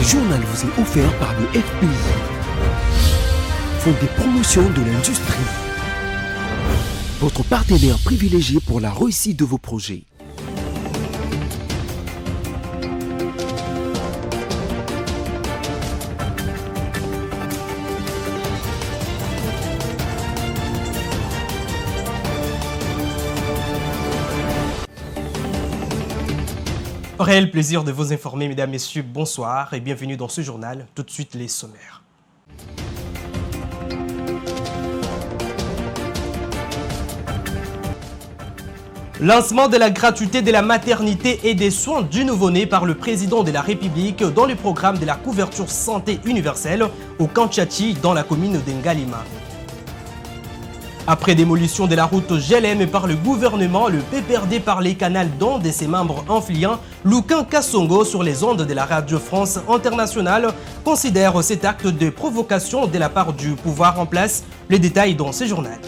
Ce journal vous est offert par le FPI, Fonds des promotions de l'industrie, votre partenaire privilégié pour la réussite de vos projets. Réel plaisir de vous informer, mesdames, messieurs, bonsoir et bienvenue dans ce journal. Tout de suite, les sommaires. Lancement de la gratuité de la maternité et des soins du nouveau-né par le président de la République dans le programme de la couverture santé universelle au Kantiati dans la commune d'Ngalima. Après démolition de la route GLM par le gouvernement, le PPRD par les canals d'ondes et ses membres influents, Lukan Kassongo sur les ondes de la Radio France Internationale considère cet acte de provocation de la part du pouvoir en place. Les détails dans ce journal.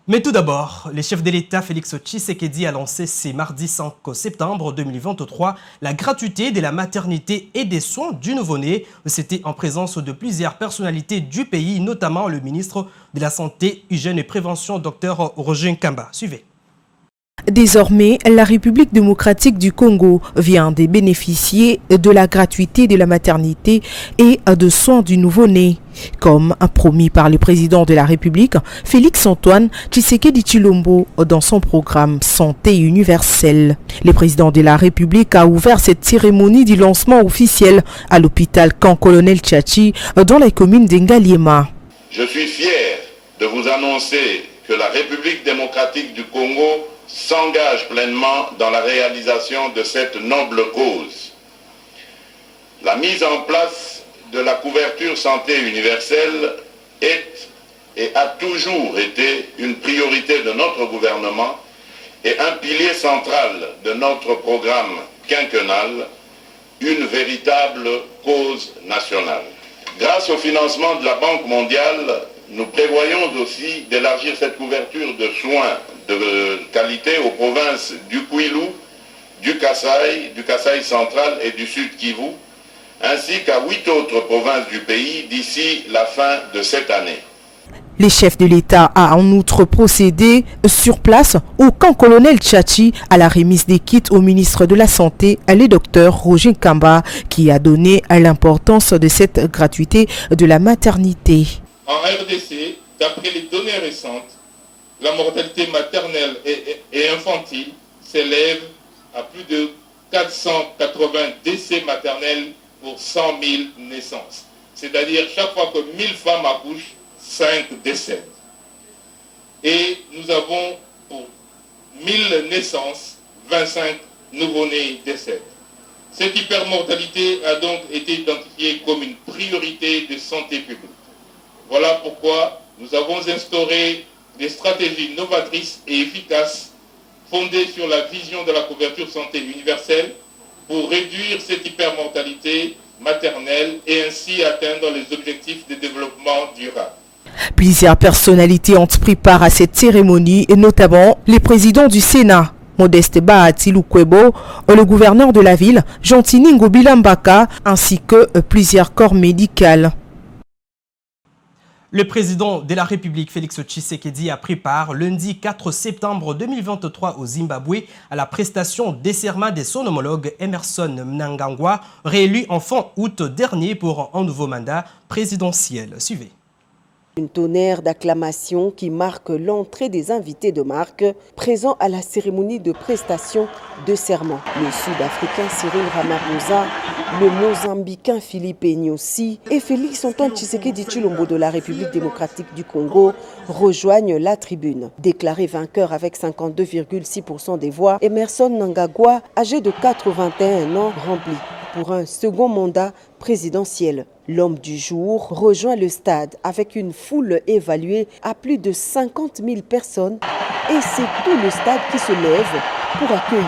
Mais tout d'abord, le chef de l'État Félix Tshisekedi a lancé ce mardi 5 septembre 2023 la gratuité de la maternité et des soins du nouveau-né. C'était en présence de plusieurs personnalités du pays, notamment le ministre de la Santé, Hygiène et Prévention, Dr Roger Nkamba. Suivez. Désormais, la République démocratique du Congo vient de bénéficier de la gratuité de la maternité et de soins du nouveau-né. Comme promis par le président de la République, Félix-Antoine Tshisekedi Tshilombo, dans son programme Santé universelle. Le président de la République a ouvert cette cérémonie du lancement officiel à l'hôpital Camp Colonel Tchachi dans la commune d'Ngaliema. Je suis fier de vous annoncer que la République démocratique du Congo s'engage pleinement dans la réalisation de cette noble cause. La mise en place de la couverture santé universelle est et a toujours été une priorité de notre gouvernement et un pilier central de notre programme quinquennal, une véritable cause nationale. Grâce au financement de la Banque mondiale, nous prévoyons aussi d'élargir cette couverture de soins de qualité aux provinces du Kwilu, du Kasaï central et du Sud Kivu, ainsi qu'à 8 autres provinces du pays d'ici la fin de cette année. Le chef de l'État a en outre procédé sur place au camp colonel Tchachi à la remise des kits au ministre de la Santé, le docteur Roger Nkamba, qui a donné l'importance de cette gratuité de la maternité. En RDC, d'après les données récentes, la mortalité maternelle et infantile s'élève à plus de 480 décès maternels pour 100 000 naissances. C'est-à-dire chaque fois que 1000 femmes accouchent, 5 décèdent. Et nous avons pour 1000 naissances, 25 nouveau-nés décèdent. Cette hypermortalité a donc été identifiée comme une priorité de santé publique. Voilà pourquoi nous avons instauré des stratégies novatrices et efficaces fondées sur la vision de la couverture santé universelle pour réduire cette hypermortalité maternelle et ainsi atteindre les objectifs de développement durable. Plusieurs personnalités ont pris part à cette cérémonie, et notamment les présidents du Sénat, Modeste Bahati Lukwebo, le gouverneur de la ville, Gentini Ngobilambaka, ainsi que plusieurs corps médicaux. Le président de la République, Félix Tshisekedi, a pris part lundi 4 septembre 2023 au Zimbabwe à la prestation des serments de son homologue Emerson Mnangagwa, réélu en fin août dernier pour un nouveau mandat présidentiel. Suivez. Une tonnerre d'acclamations qui marque l'entrée des invités de marque présents à la cérémonie de prestation de serment. Le Sud-Africain Cyril Ramaphosa, le Mozambicain Philippe Nyusi et Félix-Antoine Tshisekedi Tshilombo de la République démocratique du Congo rejoignent la tribune. Déclaré vainqueur avec 52,6% des voix, Emerson Mnangagwa, âgé de 81 ans, remplit pour un second mandat présidentiel. L'homme du jour rejoint le stade avec une foule évaluée à plus de 50 000 personnes et c'est tout le stade qui se lève pour accueillir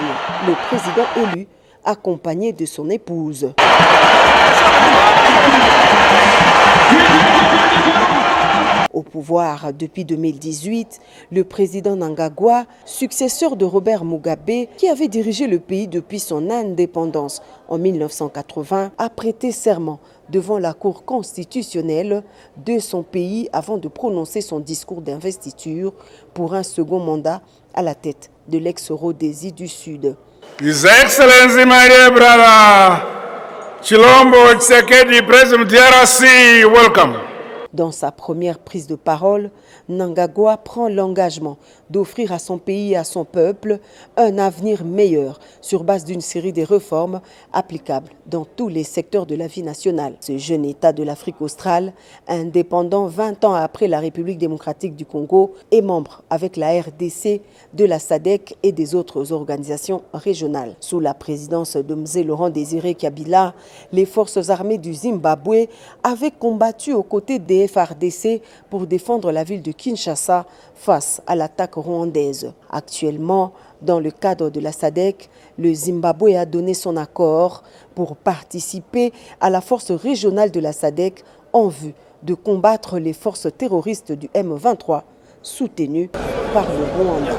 le président élu accompagné de son épouse. Au pouvoir depuis 2018, le président Mnangagwa, successeur de Robert Mugabe, qui avait dirigé le pays depuis son indépendance en 1980, a prêté serment devant la Cour constitutionnelle de son pays avant de prononcer son discours d'investiture pour un second mandat à la tête de l'ex-Rhodésie du Sud. His Excellency, my dear brother, Chilombo Tshisekedi, President DRC, welcome. Dans sa première prise de parole, Mnangagwa prend l'engagement d'offrir à son pays et à son peuple un avenir meilleur sur base d'une série de réformes applicables dans tous les secteurs de la vie nationale. Ce jeune État de l'Afrique australe, indépendant 20 ans après la République démocratique du Congo, est membre avec la RDC de la SADC et des autres organisations régionales. Sous la présidence de Mzee Laurent Désiré Kabila, les forces armées du Zimbabwe avaient combattu aux côtés des FARDC pour défendre la ville de Kinshasa face à l'attaque rwandaise. Actuellement, dans le cadre de la SADC, le Zimbabwe a donné son accord pour participer à la force régionale de la SADC en vue de combattre les forces terroristes du M23 soutenues par le Rwanda.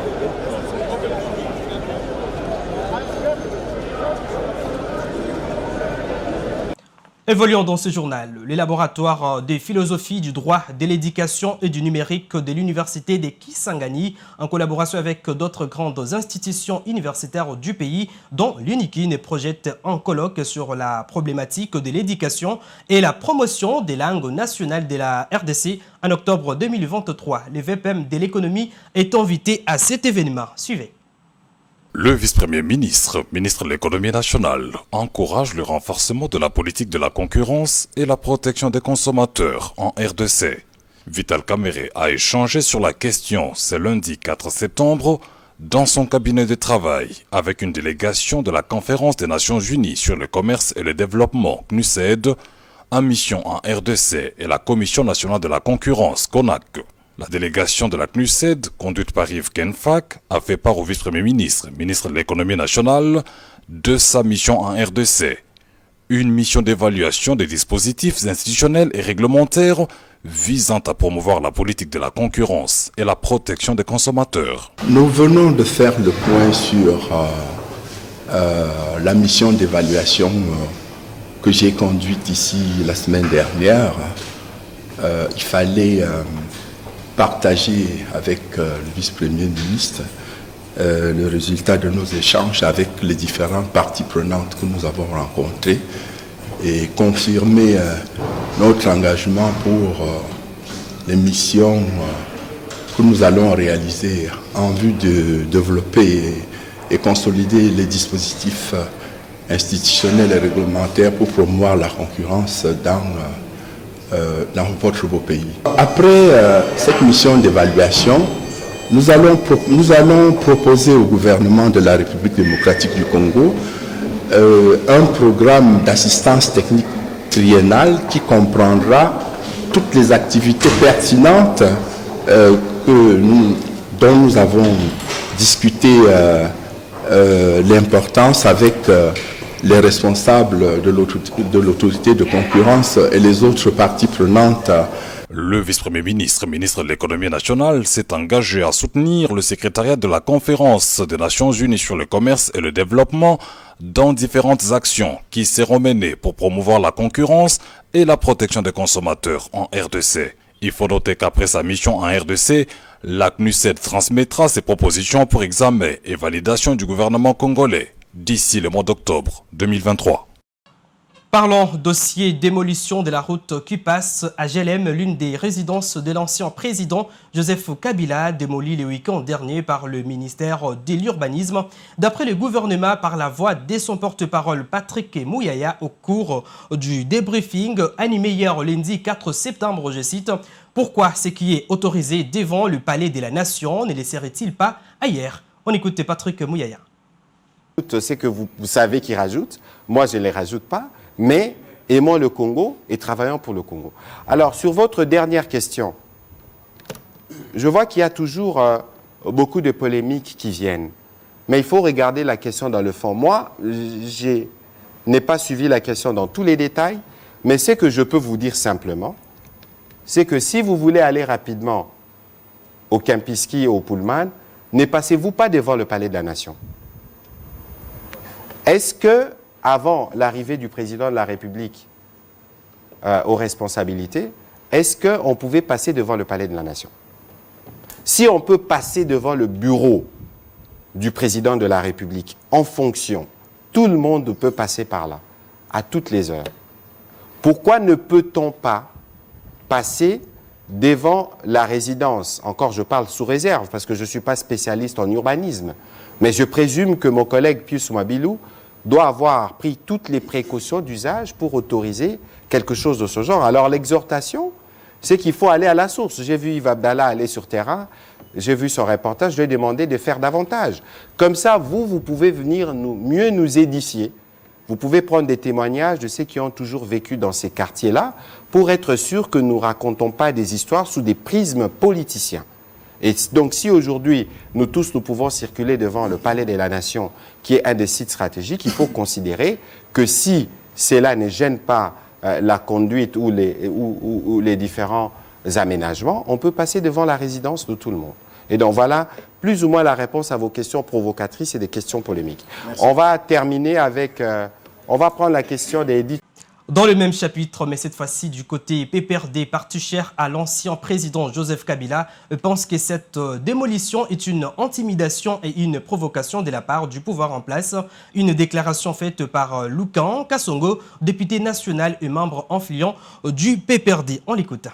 Évoluons dans ce journal. Les laboratoires des philosophies, du droit, de l'éducation et du numérique de l'université de Kisangani, en collaboration avec d'autres grandes institutions universitaires du pays, dont l'UNIKIN, projette un colloque sur la problématique de l'éducation et la promotion des langues nationales de la RDC en octobre 2023. Le VPM de l'économie est invité à cet événement. Suivez. Le vice-premier ministre, ministre de l'économie nationale, encourage le renforcement de la politique de la concurrence et la protection des consommateurs en RDC. Vital Kamerhe a échangé sur la question ce lundi 4 septembre dans son cabinet de travail avec une délégation de la Conférence des Nations Unies sur le commerce et le développement CNUSED en mission en RDC et la Commission nationale de la concurrence CONAC. La délégation de la CNUSED, conduite par Yves Kenfak, a fait part au vice-premier ministre, ministre de l'économie nationale, de sa mission en RDC. Une mission d'évaluation des dispositifs institutionnels et réglementaires visant à promouvoir la politique de la concurrence et la protection des consommateurs. Nous venons de faire le point sur la mission d'évaluation que j'ai conduite ici la semaine dernière. Il fallait partager avec le vice-premier ministre le résultat de nos échanges avec les différentes parties prenantes que nous avons rencontrées et confirmer notre engagement pour les missions que nous allons réaliser en vue de développer et consolider les dispositifs institutionnels et réglementaires pour promouvoir la concurrence dans votre beau pays. Après cette mission d'évaluation, nous allons proposer au gouvernement de la République démocratique du Congo un programme d'assistance technique triennale qui comprendra toutes les activités pertinentes dont nous avons discuté l'importance avec les responsables de l'autorité de concurrence et les autres parties prenantes. Le vice-premier ministre, ministre de l'économie nationale, s'est engagé à soutenir le secrétariat de la Conférence des Nations Unies sur le commerce et le développement dans différentes actions qui seront menées pour promouvoir la concurrence et la protection des consommateurs en RDC. Il faut noter qu'après sa mission en RDC, la CNUSED transmettra ses propositions pour examen et validation du gouvernement congolais d'ici le mois d'octobre 2023. Parlons dossier démolition de la route qui passe à Gelem, l'une des résidences de l'ancien président Joseph Kabila, démolie le week-end dernier par le ministère de l'Urbanisme. D'après le gouvernement, par la voix de son porte-parole Patrick Mouyaya au cours du débriefing animé hier lundi 4 septembre, je cite, « Pourquoi ce qui est autorisé devant le palais de la nation ne le serait-il pas ailleurs ?» On écoute Patrick Mouyaya. C'est que vous savez qu'ils rajoutent, moi je ne les rajoute pas, mais aimons le Congo et travaillons pour le Congo. Alors, sur votre dernière question, je vois qu'il y a toujours beaucoup de polémiques qui viennent, mais il faut regarder la question dans le fond. Moi, je n'ai pas suivi la question dans tous les détails, mais ce que je peux vous dire simplement, c'est que si vous voulez aller rapidement au Kempinski ou au Pullman, ne passez-vous pas devant le Palais de la Nation? Est-ce que, avant l'arrivée du président de la République aux responsabilités, est-ce qu'on pouvait passer devant le Palais de la Nation? Si on peut passer devant le bureau du président de la République en fonction, tout le monde peut passer par là, à toutes les heures. Pourquoi ne peut-on pas passer devant la résidence? Encore, je parle sous réserve, parce que je ne suis pas spécialiste en urbanisme, mais je présume que mon collègue Pius Mabilou doit avoir pris toutes les précautions d'usage pour autoriser quelque chose de ce genre. Alors l'exhortation, c'est qu'il faut aller à la source. J'ai vu Yves Abdallah aller sur terrain, j'ai vu son reportage, je lui ai demandé de faire davantage. Comme ça, vous pouvez venir mieux nous édifier. Vous pouvez prendre des témoignages de ceux qui ont toujours vécu dans ces quartiers-là pour être sûr que nous ne racontons pas des histoires sous des prismes politiciens. Et donc, si aujourd'hui, nous tous, nous pouvons circuler devant le Palais de la Nation, qui est un des sites stratégiques, il faut considérer que si cela ne gêne pas la conduite ou les différents aménagements, on peut passer devant la résidence de tout le monde. Et donc voilà plus ou moins la réponse à vos questions provocatrices et des questions polémiques. Merci. On va terminer avec... on va prendre la question des... Dans le même chapitre, mais cette fois-ci du côté PPRD, parti cher à l'ancien président Joseph Kabila, pense que cette démolition est une intimidation et une provocation de la part du pouvoir en place. Une déclaration faite par Lukan Kassongo, député national et membre influent du PPRD. On l'écoute.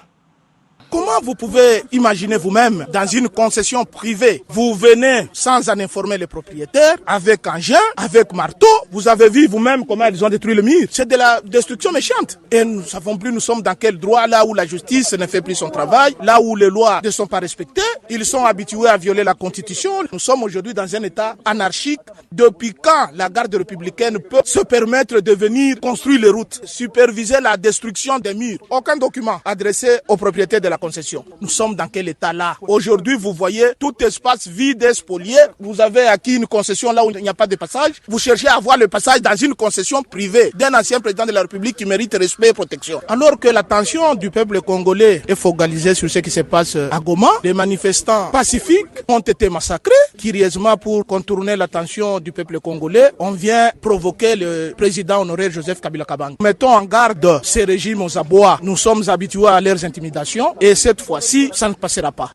Comment vous pouvez imaginer vous-même, dans une concession privée, vous venez sans en informer les propriétaires, avec engin, avec marteau, vous avez vu vous-même comment ils ont détruit le mur. C'est de la destruction méchante. Et nous ne savons plus nous sommes dans quel droit, là où la justice ne fait plus son travail, là où les lois ne sont pas respectées. Ils sont habitués à violer la Constitution. Nous sommes aujourd'hui dans un état anarchique. Depuis quand la garde républicaine peut se permettre de venir construire les routes, superviser la destruction des murs? Aucun document adressé aux propriétaires de la concession. Nous sommes dans quel état là? Aujourd'hui, vous voyez tout espace vide et spolié. Vous avez acquis une concession là où il n'y a pas de passage. Vous cherchez à avoir le passage dans une concession privée d'un ancien président de la République qui mérite respect et protection. Alors que l'attention du peuple congolais est focalisée sur ce qui se passe à Goma, les manifestants pacifiques ont été massacrés. Curieusement, pour contourner l'attention du peuple congolais, on vient provoquer le président honoraire Joseph Kabila Kabange. Mettons en garde ces régimes aux abois. Nous sommes habitués à leurs intimidations. Et cette fois-ci, ça ne passera pas.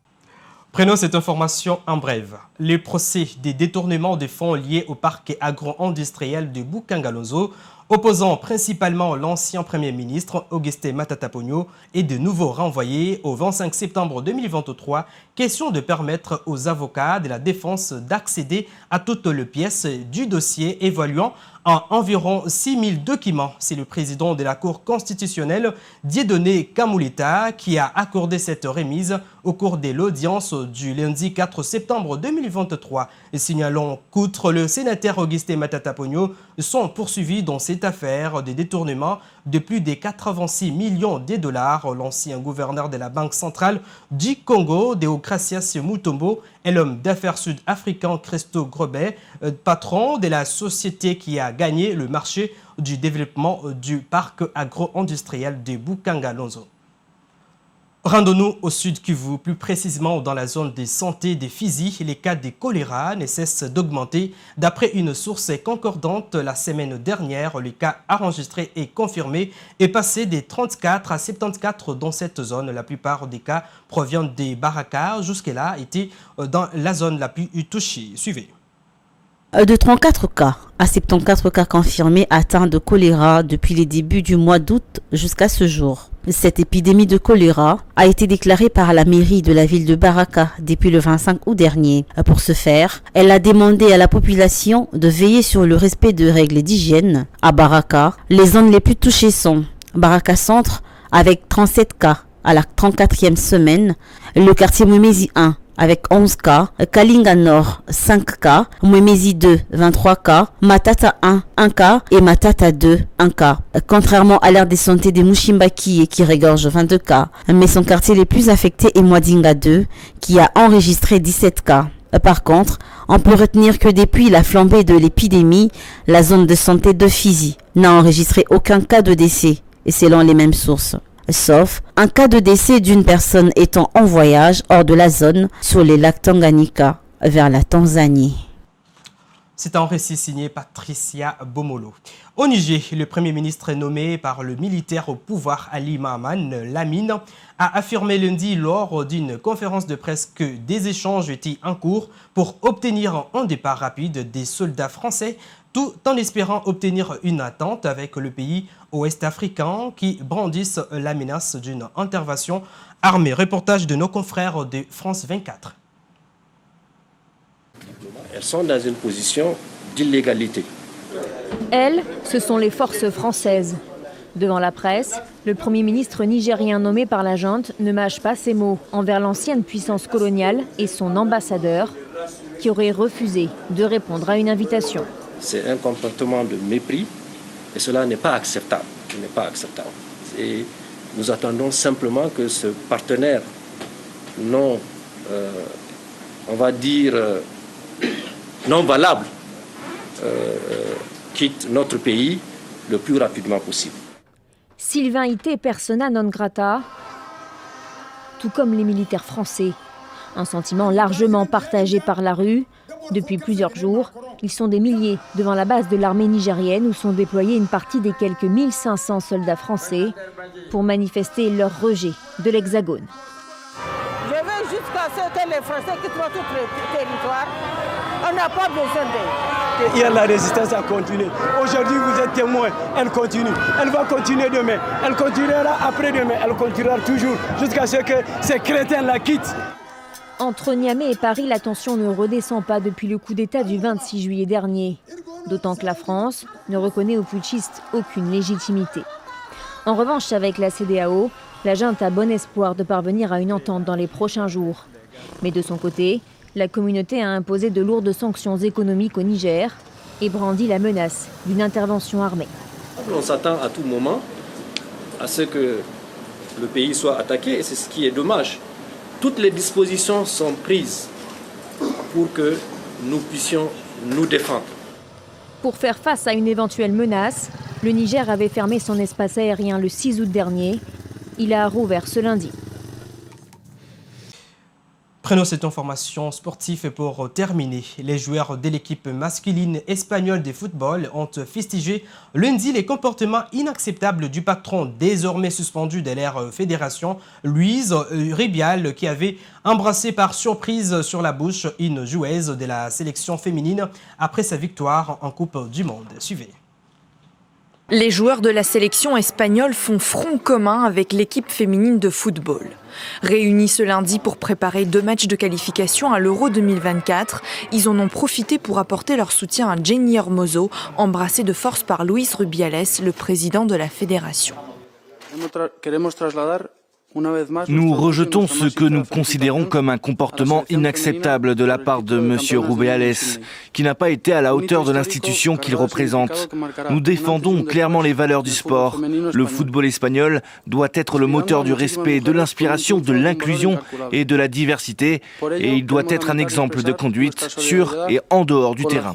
Prenons cette information en bref. Les procès des détournements de fonds liés au parc agro-industriel de Bukangalonzo, opposant principalement l'ancien Premier ministre Augustin Matata Ponyo, est de nouveau renvoyé au 25 septembre 2023. Question de permettre aux avocats de la défense d'accéder à toutes les pièces du dossier évaluant en environ 6000 documents. C'est le président de la Cour constitutionnelle, Dieudonné Kamouleta, qui a accordé cette remise au cours de l'audience du lundi 4 septembre 2023. Et signalons qu'outre le sénateur Augustin Matata Ponyo, sont poursuivis dans cette affaire de détournement de plus de 86 millions de dollars. L'ancien gouverneur de la Banque centrale du Congo, Deogracias Mutombo, et l'homme d'affaires sud-africain Christo Grobet, patron de la société qui a gagné le marché du développement du parc agro-industriel de Bukangalonzo. Rendons-nous au sud Kivu, plus précisément dans la zone de santé des Fizi. Les cas de choléra ne cessent d'augmenter. D'après une source concordante, la semaine dernière, le cas enregistré et confirmé est passé des 34 à 74 dans cette zone. La plupart des cas proviennent des Baraka, jusque-là étaient dans la zone la plus touchée. Suivez. De 34 cas à 74 cas confirmés atteints de choléra depuis les débuts du mois d'août jusqu'à ce jour. Cette épidémie de choléra a été déclarée par la mairie de la ville de Baraka depuis le 25 août dernier. Pour ce faire, elle a demandé à la population de veiller sur le respect de règles d'hygiène. À Baraka, les zones les plus touchées sont Baraka Centre avec 37 cas à la 34e semaine, le quartier Mwemezi 1 avec 11 cas, Kalinga Nord 5 cas, Mwemezi 2 23 cas, Matata 1 cas et Matata 2 1 cas. Contrairement à l'aire de santé de Mushimbaki qui regorge 22 cas, mais son quartier le plus affecté est Mwadinga 2 qui a enregistré 17 cas. Par contre, on peut retenir que depuis la flambée de l'épidémie, la zone de santé de Fizi n'a enregistré aucun cas de décès, et selon les mêmes sources. sauf un cas de décès d'une personne étant en voyage hors de la zone sur les lacs Tanganyika vers la Tanzanie. C'est un récit signé Patricia Bomolo. Au Niger, le Premier ministre nommé par le militaire au pouvoir Ali Mahaman Lamine a affirmé lundi lors d'une conférence de presse que des échanges étaient en cours pour obtenir un départ rapide des soldats français, tout en espérant obtenir une attente avec le pays ouest-africain qui brandissent la menace d'une intervention armée. Reportage de nos confrères de France 24. Elles sont dans une position d'illégalité. Elles, ce sont les forces françaises. Devant la presse, le Premier ministre nigérien nommé par la junte ne mâche pas ses mots envers l'ancienne puissance coloniale et son ambassadeur qui aurait refusé de répondre à une invitation. C'est un comportement de mépris et cela n'est pas acceptable. Et nous attendons simplement que ce partenaire non, on va dire, non valable quitte notre pays le plus rapidement possible. Sylvain Ité, persona non grata, tout comme les militaires français. Un sentiment largement partagé par la rue. Depuis plusieurs jours, ils sont des milliers devant la base de l'armée nigérienne où sont déployés une partie des quelques 1500 soldats français pour manifester leur rejet de l'Hexagone. Je veux jusqu'à ce que les Français quittent notre territoire. On n'a pas besoin d'eux. Hier, la résistance a continué. Aujourd'hui, vous êtes témoins. Elle continue. Elle va continuer demain. Elle continuera après-demain. Elle continuera toujours jusqu'à ce que ces crétins la quittent. Entre Niamey et Paris, la tension ne redescend pas depuis le coup d'État du 26 juillet dernier. D'autant que la France ne reconnaît aux putschistes aucune légitimité. En revanche, avec la CEDEAO, la junte a bon espoir de parvenir à une entente dans les prochains jours. Mais de son côté, la communauté a imposé de lourdes sanctions économiques au Niger et brandit la menace d'une intervention armée. On s'attend à tout moment à ce que le pays soit attaqué et c'est ce qui est dommage. Toutes les dispositions sont prises pour que nous puissions nous défendre. Pour faire face à une éventuelle menace, le Niger avait fermé son espace aérien le 6 août dernier. Il a rouvert ce lundi. Prenons cette information sportive pour terminer. Les joueurs de l'équipe masculine espagnole de football ont fustigé lundi les comportements inacceptables du patron désormais suspendu de leur fédération, Luis Rubiales, qui avait embrassé par surprise sur la bouche une joueuse de la sélection féminine après sa victoire en Coupe du Monde. Suivez. Les joueurs de la sélection espagnole font front commun avec l'équipe féminine de football. Réunis ce lundi pour préparer 2 matchs de qualification à l'Euro 2024, ils en ont profité pour apporter leur soutien à Jenny Hermoso, embrassée de force par Luis Rubiales, le président de la fédération. Nous rejetons ce que nous considérons comme un comportement inacceptable de la part de M. Rubiales, qui n'a pas été à la hauteur de l'institution qu'il représente. Nous défendons clairement les valeurs du sport. Le football espagnol doit être le moteur du respect, de l'inspiration, de l'inclusion et de la diversité, et il doit être un exemple de conduite sur et en dehors du terrain.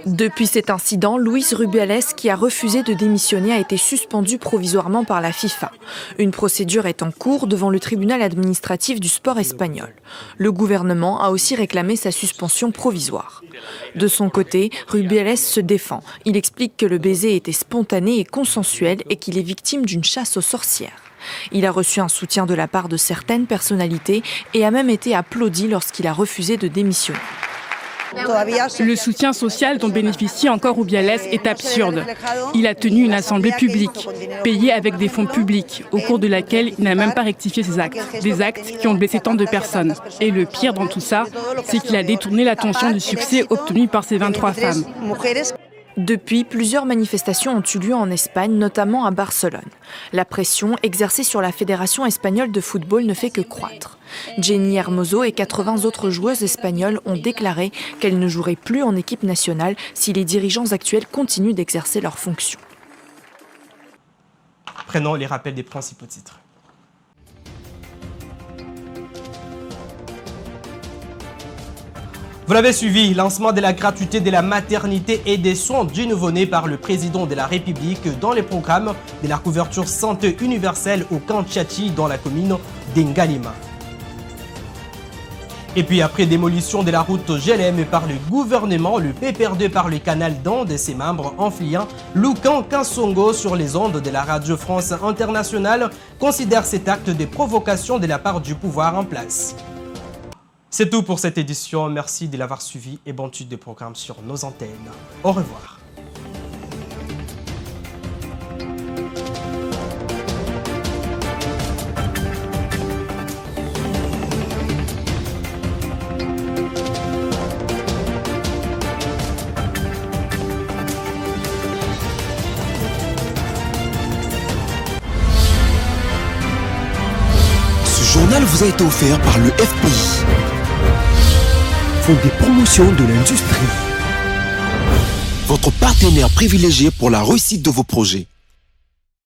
Depuis cet incident, Luis Rubiales, qui a refusé de démissionner, a été suspendu provisoirement par la FIFA. Une procédure est en cours devant le tribunal administratif du sport espagnol. Le gouvernement a aussi réclamé sa suspension provisoire. De son côté, Rubiales se défend. Il explique que le baiser était spontané et consensuel et qu'il est victime d'une chasse aux sorcières. Il a reçu un soutien de la part de certaines personnalités et a même été applaudi lorsqu'il a refusé de démissionner. Le soutien social dont bénéficie encore Rubiales est absurde. Il a tenu une assemblée publique, payée avec des fonds publics, au cours de laquelle il n'a même pas rectifié ses actes. Des actes qui ont blessé tant de personnes. Et le pire dans tout ça, c'est qu'il a détourné l'attention du succès obtenu par ces 23 femmes. Depuis, plusieurs manifestations ont eu lieu en Espagne, notamment à Barcelone. La pression exercée sur la Fédération espagnole de football ne fait que croître. Jenny Hermoso et 80 autres joueuses espagnoles ont déclaré qu'elles ne joueraient plus en équipe nationale si les dirigeants actuels continuent d'exercer leurs fonctions. Prenons les rappels des principaux titres. Vous l'avez suivi, lancement de la gratuité de la maternité et des soins du nouveau-né par le président de la République dans les programmes de la couverture santé universelle au camp Tchati dans la commune d'Engalima. Et puis après démolition de la route GLM par le gouvernement, le PPR2 par le canal d'un de ses membres enfiliant, Loukan Kansongo sur les ondes de la Radio France Internationale considère cet acte de provocation de la part du pouvoir en place. C'est tout pour cette édition. Merci de l'avoir suivi et bonne suite de programmes sur nos antennes. Au revoir. Ce journal vous a été offert par le FPI. Fonds des promotions de l'industrie. Votre partenaire privilégié pour la réussite de vos projets.